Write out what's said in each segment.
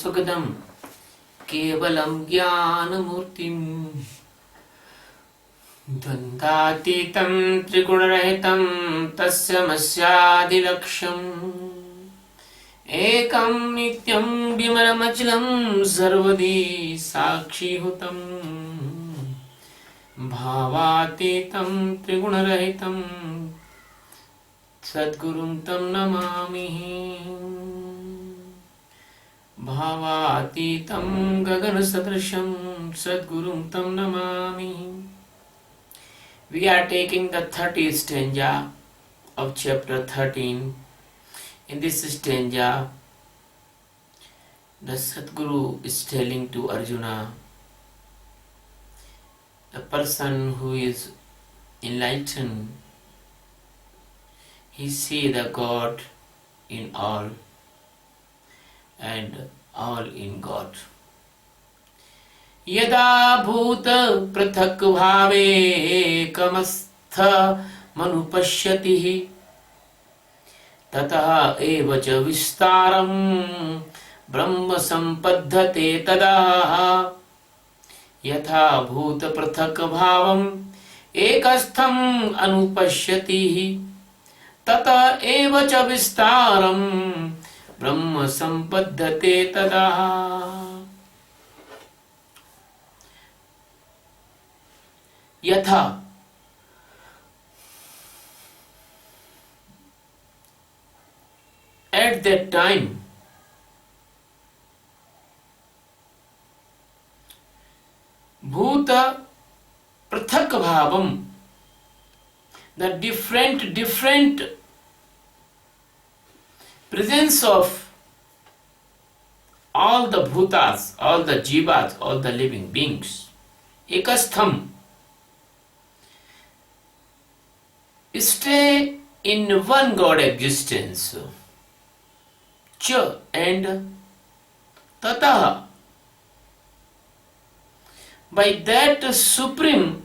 सुखदं केवलं ज्ञानमूर्तिं द्वन्द्वातीतं त्रिगुणरहितं तस्मस्यादिलक्ष्यम् एकं नित्यं विमलमचलं सर्वदी साक्षीभूतं भावातीतं त्रिगुणरहितं सद्गुरुं तं नमामि। भावातीतं गगनसदृशं सद्गुरुं तं Namami. We are taking the 30th stanza of chapter 13. In this stanza, the Sadguru is telling to Arjuna, the person who is enlightened, he sees the God in all and all in God. यदा भूत पृथक् भावे कमस्थ मनुपश्यति ततः एव च विस्तारं ब्रह्म संपद्यते तदा। यथा भूत पृथक् भावम् एकस्थम् अनुपश्यति ततः एव च विस्तारं ब्रह्म संपद्यते तदा। यथा at that time bhuta prathak bhavam, the different presence of all the bhutas, all the jivas, all the living beings, ekastham, stay in one God existence. Cha and Tataha. By that supreme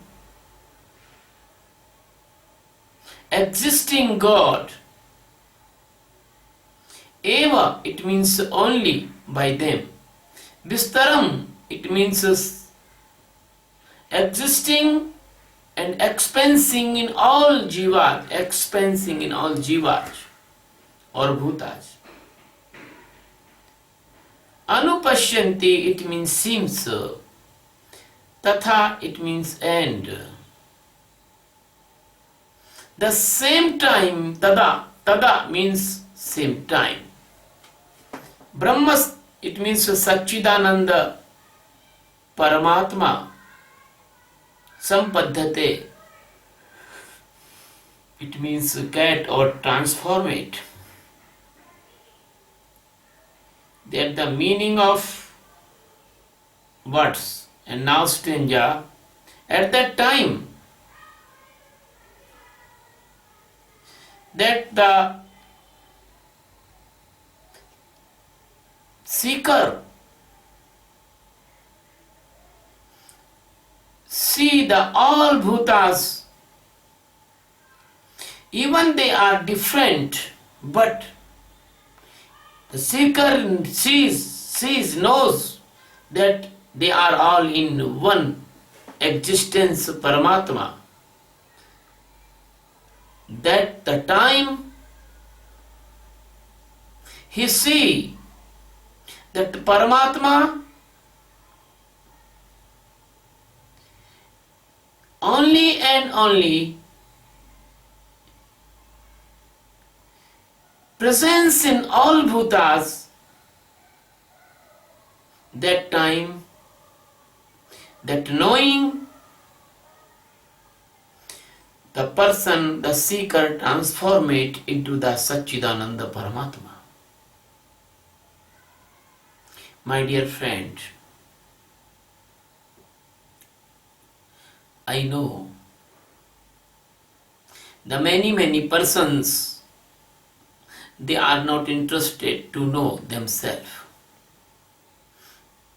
existing God, Eva, it means only by them. Vistaram, it means existing and expensing in all jivas, or bhutas. Anupashyanti, it means seems. Tatha, it means end. The same time, tada means same time. Brahma, it means Satchidananda, Paramatma, Sampadhyate, it means get or transformate. That the meaning of words. And now stanza, at that time that the seeker see the all bhutas, even they are different, but the seeker knows that they are all in one existence, Paramatma. That the time he see that Paramatma only and only presence in all bhutas, that time, that knowing, the person, the seeker, transformate into the Satchidananda Paramatma. My dear friend, I know the many persons, they are not interested to know themselves.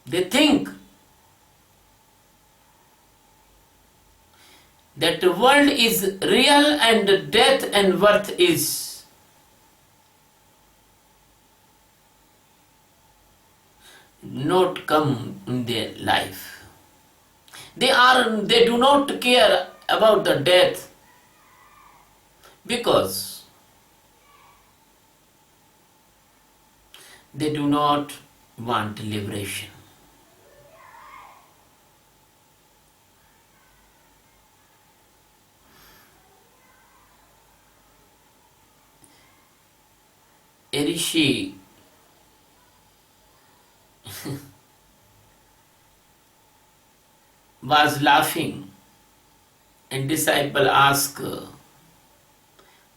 They think that the world is real and death and worth is. not come in their life. They do not care about the death because they do not want liberation. A rishi was laughing, and disciple asked,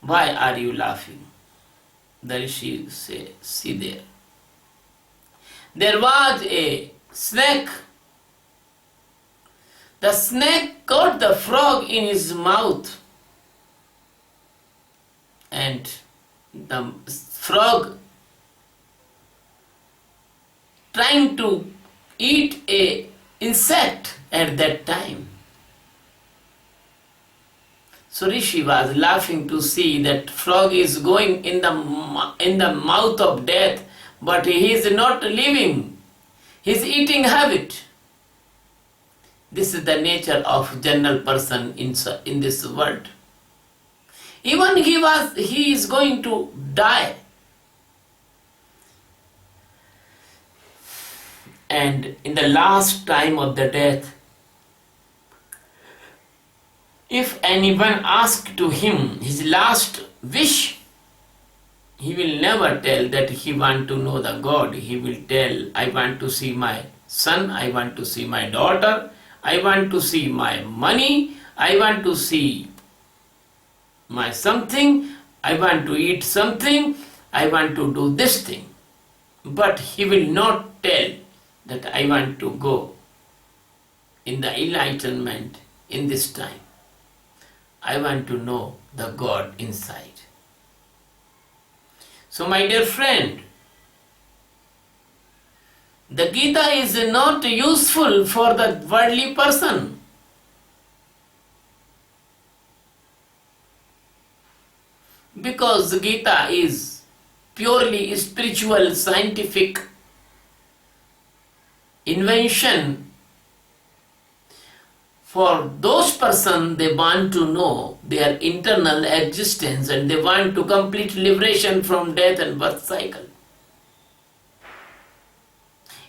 "Why are you laughing?" The rishi said, "See there. There was a snake. The snake caught the frog in his mouth, and the frog trying to eat a insect at that time. So Rishi was laughing to see that frog is going in the mouth of death, but he is not living. He is eating habit. This is the nature of general person in this world. Even he is going to die. And in the last time of the death, if anyone asks to him his last wish, he will never tell that he want to know the God. He will tell, I want to see my son, I want to see my daughter, I want to see my money, I want to see my something, I want to eat something, I want to do this thing. But he will not tell that I want to go in the enlightenment in this time. I want to know the God inside. So my dear friend, the Gita is not useful for the worldly person. Because the Gita is purely spiritual, scientific invention for those persons. They want to know their internal existence and they want to complete liberation from death and birth cycle.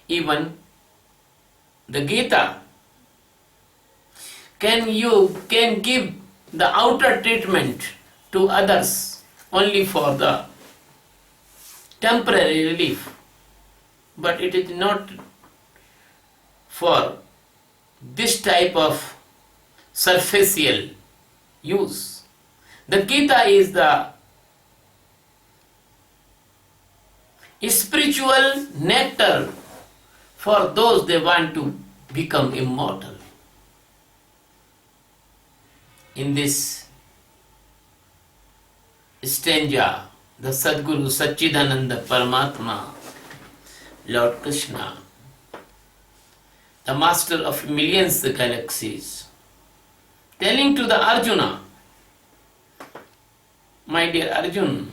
Even the Gita can give the outer treatment to others only for the temporary relief, but it is not for this type of superficial use. The Gita is the spiritual nectar for those they want to become immortal. In this stanza, the Sadguru Satchidananda Paramatma, Lord Krishna, the master of millions of galaxies, telling to the Arjuna, my dear Arjun,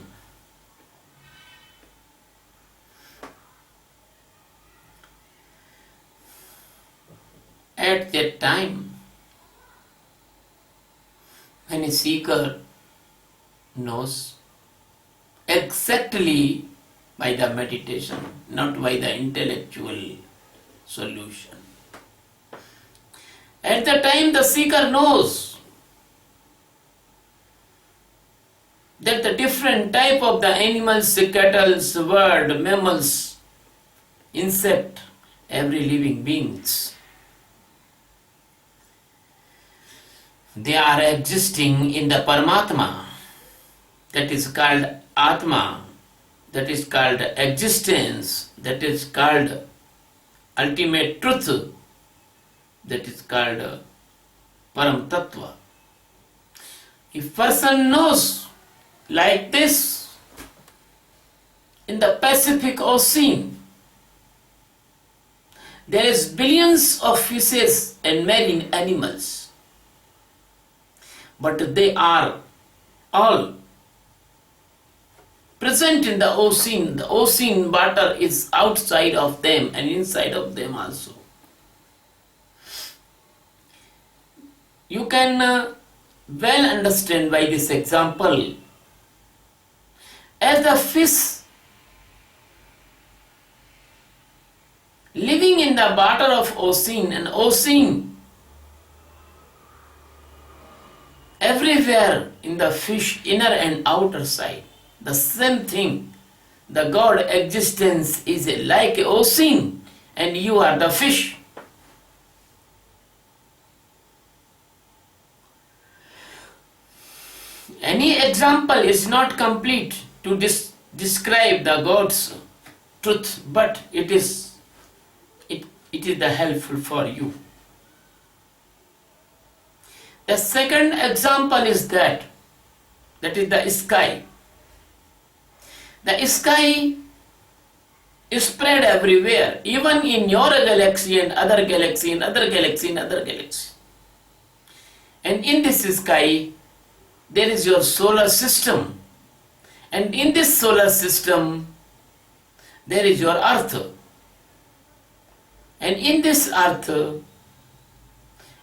at that time, when a seeker knows exactly by the meditation, not by the intellectual solution. At the time the seeker knows that the different type of the animals, cattle, bird, mammals, insect, every living beings, they are existing in the Paramatma, that is called Atma, that is called existence, that is called ultimate truth, that is called Param Tattva. If person knows like this in the Pacific Ocean, there is billions of fishes and marine animals, but they are all present in the ocean. The ocean water is outside of them and inside of them also. You can well understand by this example, as the fish living in the water of ocean, and ocean everywhere in the fish inner and outer side. The same thing. The God existence is like ocean and you are the fish. Any example is not complete to describe the God's truth, but it is the helpful for you. The second example is that is the sky. The sky is spread everywhere, even in your galaxy and other galaxy and other galaxy and other galaxy. And in this sky, there is your solar system. And in this solar system, there is your earth. And in this earth,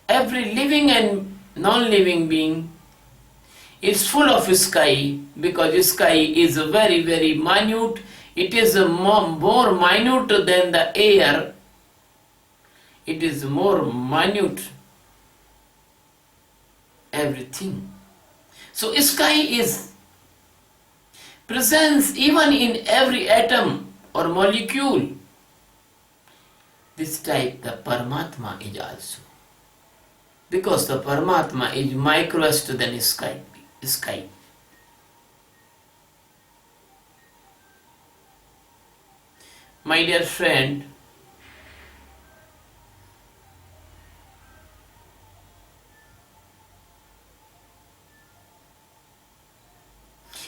every living and non-living being is full of sky, because sky is very, very minute. It is more minute than the air. It is more minute everything. So sky is presence even in every atom or molecule. This type the Paramatma is also. Because the Paramatma is microest than sky. My dear friend,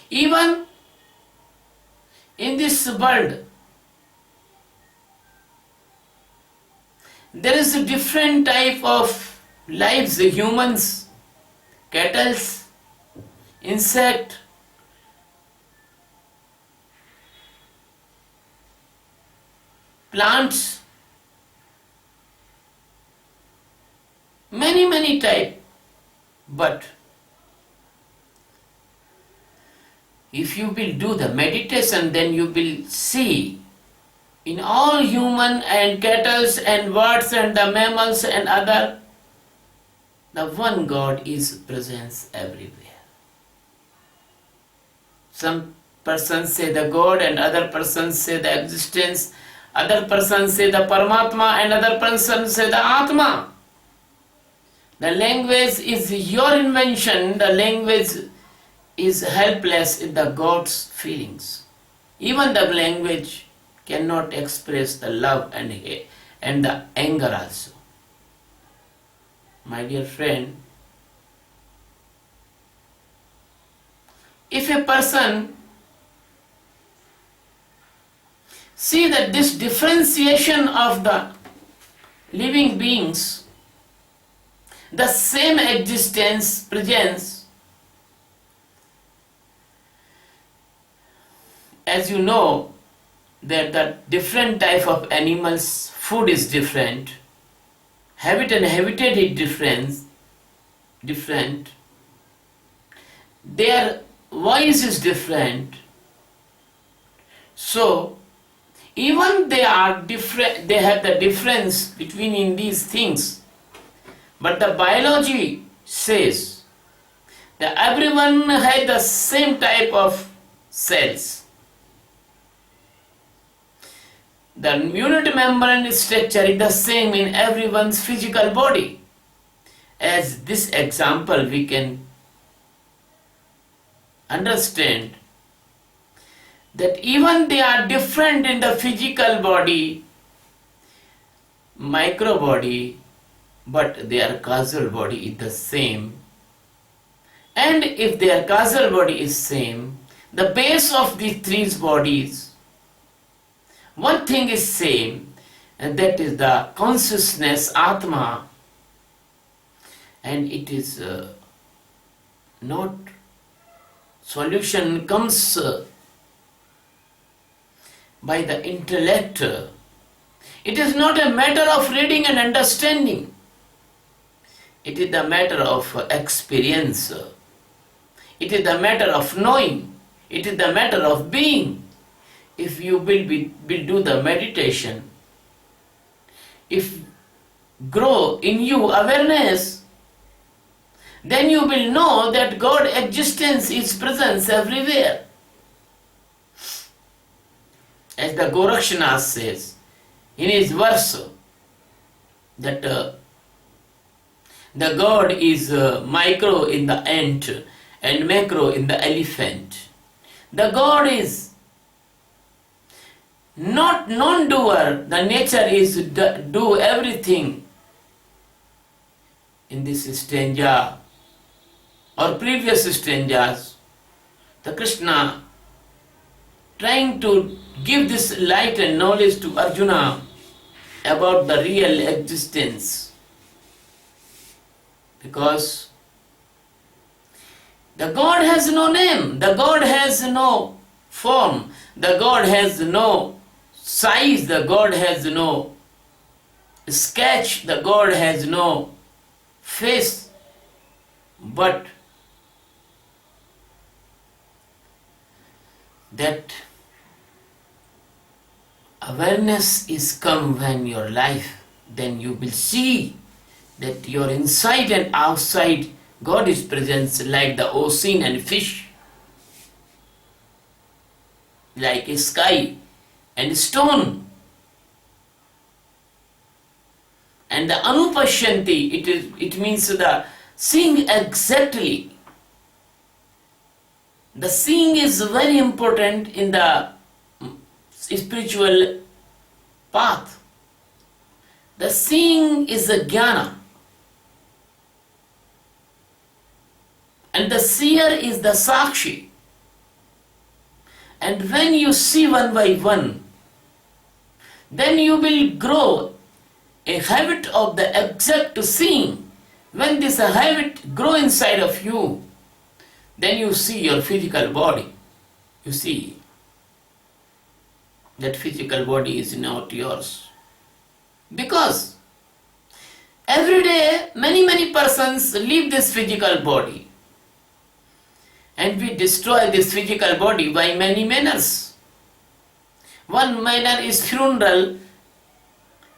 even in this world, there is a different type of lives, humans, cattle, insect, plants, many type. But if you will do the meditation, then you will see in all human and cattle and birds and the mammals and other, the one God is present everywhere. Some persons say the God and other persons say the existence, other persons say the Paramatma and other persons say the Atma. The language is your invention. The language is helpless in the God's feelings. Even the language cannot express the love and the anger also. My dear friend, if a person see that this differentiation of the living beings, the same existence, presence, as you know that the different type of animals, food is different, habitat is different, their voice is different. So even they are different, they have the difference between in these things. But the biology says that everyone has the same type of cells. The unit membrane structure is the same in everyone's physical body. As this example we can understand that even they are different in the physical body, micro body, but their causal body is the same. And if their causal body is same, the base of these three bodies, one thing is same, and that is the consciousness, Atma, and it is not solution comes by the intellect. It is not a matter of reading and understanding. It is the matter of experience. It is the matter of knowing. It is the matter of being. If you will do the meditation, if grow in you awareness, then you will know that God existence is presence everywhere. As the Gorakshanath says in his verse, that the God is micro in the ant and macro in the elephant. The God is not non-doer, the nature is do everything. In this stanza or previous stanzas, the Krishna trying to give this light and knowledge to Arjuna about the real existence. Because the God has no name, the God has no form, the God has no size, the God has no sketch, the God has no face, but that awareness is come when your life, then you will see that your inside and outside God is present, like the ocean and fish, like a sky and stone. And the anupashyanti, it means the seeing exactly. The seeing is very important in the spiritual path. The seeing is a jnana. And the seer is the sakshi. And when you see one by one, then you will grow a habit of the exact seeing. When this habit grow inside of you, then you see your physical body. You see that physical body is not yours. Because every day many persons leave this physical body. And we destroy this physical body by many manners. One manner is funeral,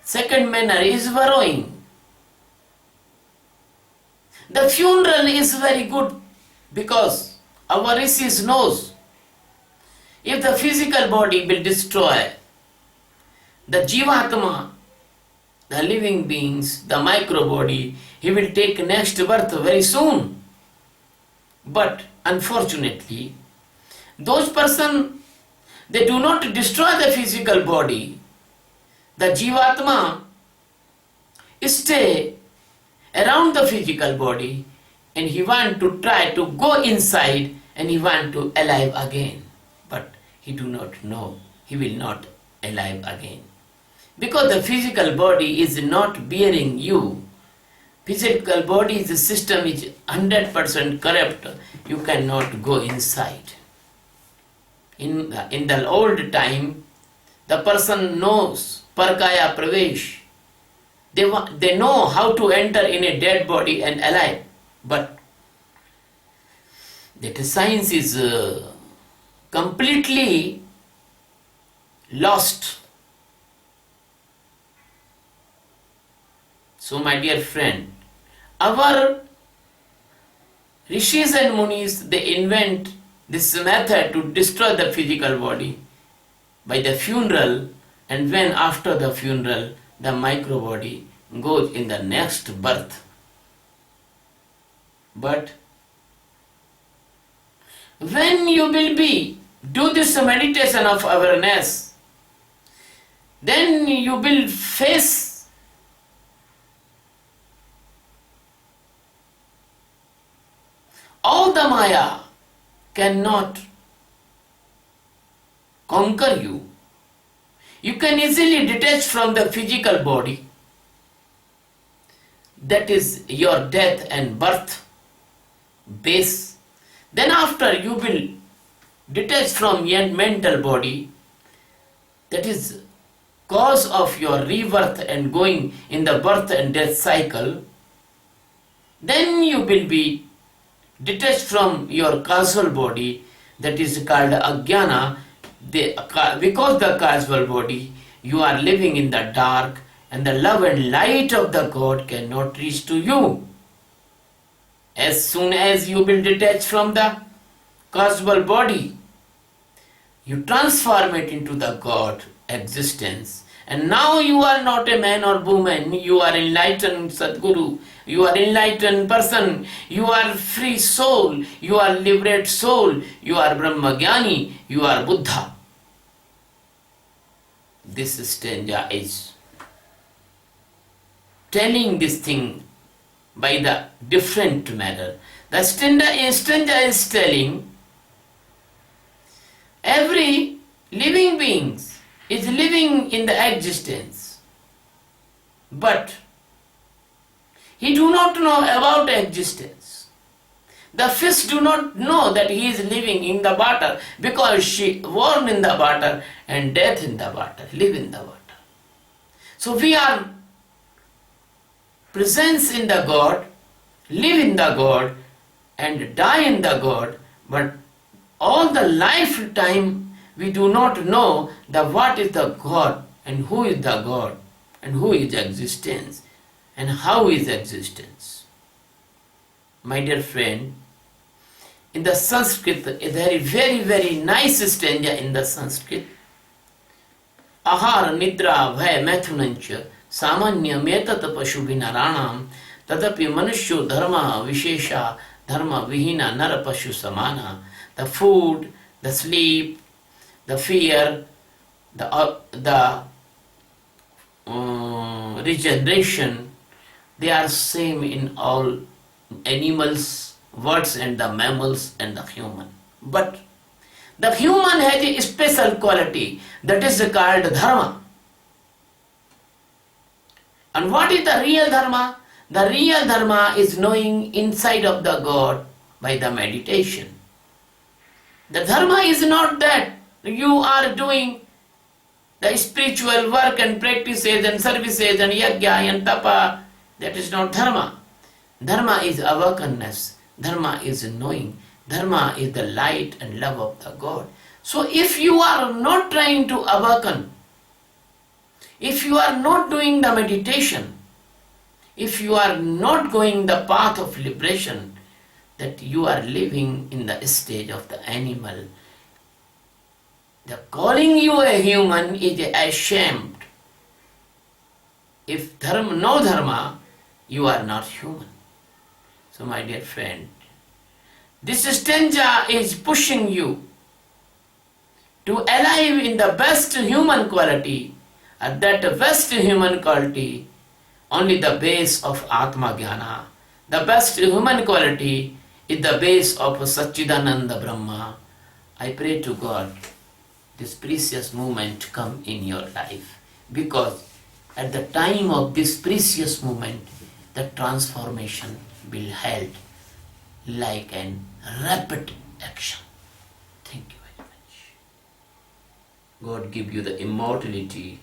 second manner is burrowing. The funeral is very good because our rishis knows if the physical body will destroy the jivatma, the living beings, the micro body, he will take next birth very soon. But unfortunately, those persons, they do not destroy the physical body. The jivatma stay around the physical body and he want to try to go inside and he want to alive again. But he do not know he will not alive again. Because the physical body is not bearing you. Physical body is a system which is 100% corrupt. You cannot go inside. In the old time, the person knows parkaya pravesh. They know how to enter in a dead body and alive. But that science is completely lost. So my dear friend, our rishis and munis, they invent this method to destroy the physical body by the funeral, and when after the funeral the micro body goes in the next birth. But when you will do this meditation of awareness, then you will face all the Maya cannot conquer you. You can easily detach from the physical body. That is your death and birth base. Then after you will detach from your mental body that is cause of your rebirth and going in the birth and death cycle, then you will be detached from your causal body, that is called ajnana. Because the causal body, you are living in the dark, and the love and light of the God cannot reach to you. As soon as you will detach from the causal body, you transform it into the God existence. And now you are not a man or woman, you are enlightened Sadguru, you are enlightened person, you are free soul, you are liberated soul, you are Brahmagyani, you are Buddha. This stanza is telling this thing by the different manner. The stanza is telling every living being is living in the existence, but he do not know about existence. The fish do not know that he is living in the water, because she born in the water and death in the water, live in the water. So we are presence in the God, live in the God, and die in the God, but all the lifetime we do not know what is the God, and who is the God, and who is existence, and how is existence. My dear friend, in the Sanskrit, a very nice stanza in the Sanskrit. Ahara nidra bhaya maithunancha samanya metat pashubhinaranam tadapi manusyo dharma vishesha dharma vihina nara pashu samana. The food, the sleep, the fear, the regeneration, they are same in all animals, birds and the mammals and the human. But the human has a special quality that is called dharma. And what is the real dharma? The real dharma is knowing inside of the God by the meditation. The dharma is not that you are doing the spiritual work and practices and services and yajna and tapa. That is not dharma. Dharma is awakenness. Dharma is knowing. Dharma is the light and love of the God. So if you are not trying to awaken, if you are not doing the meditation, if you are not going the path of liberation, that you are living in the stage of the animal. The calling you a human is ashamed. If no dharma, you are not human. So my dear friend, this stanza is pushing you to alive in the best human quality, and that best human quality, only the base of Atma Jnana. The best human quality is the base of Satchidananda Brahma. I pray to God, this precious moment come in your life, because at the time of this precious moment, the transformation will held like an rapid action. Thank you very much. God give you the immortality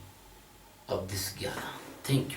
of this jnana. Thank you.